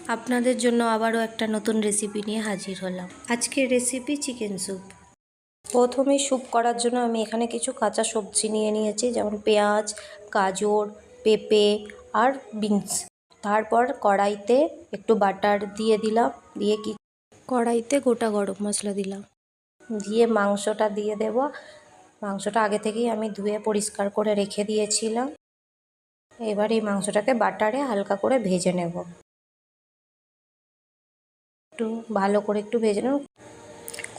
আপনাদের জন্য আবারও একটা নতুন রেসিপি নিয়ে হাজির হলাম। আজকের রেসিপি চিকেন স্যুপ। প্রথমে স্যুপ করার জন্য আমি এখানে কিছু কাঁচা সবজি নিয়ে নিয়েছি, যেমন পেঁয়াজ, গাজর, পেঁপে আর বিনস। তারপর কড়াইতে একটু বাটার দিয়ে দিলাম, দিয়ে কড়াইতে গোটা গরম মশলা দিলাম, দিয়ে মাংসটা দিয়ে দেব। মাংসটা আগে থেকেই আমি ধুয়ে পরিষ্কার করে রেখে দিয়েছিলাম। এবার এই মাংসটাকে বাটারে হালকা করে ভেজে নেব। একটু ভালো করে একটু ভেজে নেব,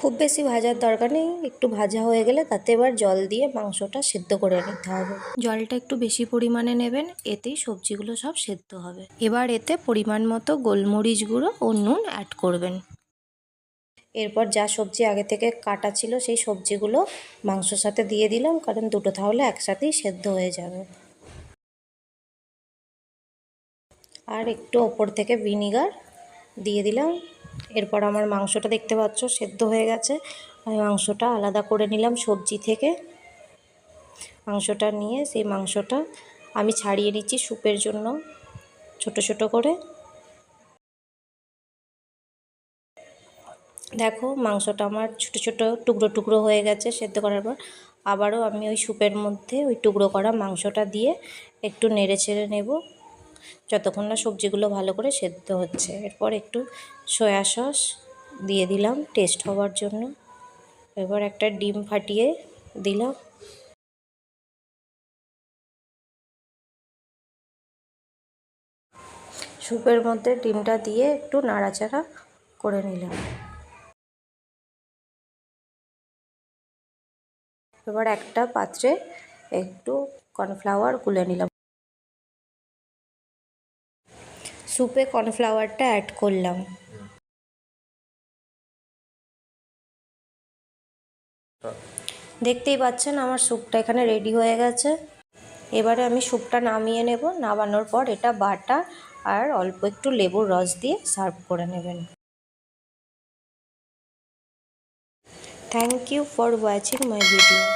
খুব বেশি ভাজার দরকার নেই। একটু ভাজা হয়ে গেলে তাতে এবার জল দিয়ে মাংসটা সেদ্ধ করে নিতে হবে। জলটা একটু বেশি পরিমাণে নেবেন, এতেই সবজিগুলো সব সেদ্ধ হবে। এবার এতে পরিমাণ মতো গোলমরিচ গুঁড়ো ও নুন অ্যাড করবেন। এরপর যা সবজি আগে থেকে কাটা ছিল সেই সবজিগুলো মাংসর সাথে দিয়ে দিলাম, কারণ দুটো তাহলে একসাথেই সেদ্ধ হয়ে যাবে। আর একটু ওপর থেকে ভিনিগার দিয়ে দিলাম। এরপর আমার মাংসটা দেখতে পাচ্ছ সেদ্ধ হয়ে গেছে। আমি মাংসটা আলাদা করে নিলাম সবজি থেকে। মাংসটা নিয়ে সেই মাংসটা আমি ছাড়িয়ে নিচ্ছি স্যুপের জন্য ছোট ছোট করে। দেখো মাংসটা আমার ছোট ছোট টুকরো টুকরো হয়ে গেছে সেদ্ধ করার পর। আবারও আমি ওই স্যুপের মধ্যে ওই টুকরো করা মাংসটা দিয়ে একটু নেড়ে চেড়ে নেব যতক্ষণ না সবজিগুলো ভালো করে সেদ্ধ হচ্ছে। এরপর একটু সয়া সস দিয়ে দিলাম টেস্ট হওয়ার জন্য। এবার একটা ডিম ফাটিয়ে দিলাম। স্যুপের মধ্যে ডিমটা দিয়ে একটু নাড়াচাড়া করে নিলাম। এবার একটা পাত্রে একটু কর্নফ্লাওয়ার গুলে নিলাম। স্যুপে কর্নফ্লাওয়ারটা অ্যাড করলাম। দেখতেই পাচ্ছেন আমার স্যুপটা এখানে রেডি হয়ে গেছে। এবারে আমি স্যুপটা নামিয়ে নেব। নামানোর পর এটা বাটা আর অল্প একটু লেবুর রস দিয়ে সার্ভ করে নেবেন। Thank you for watching my video.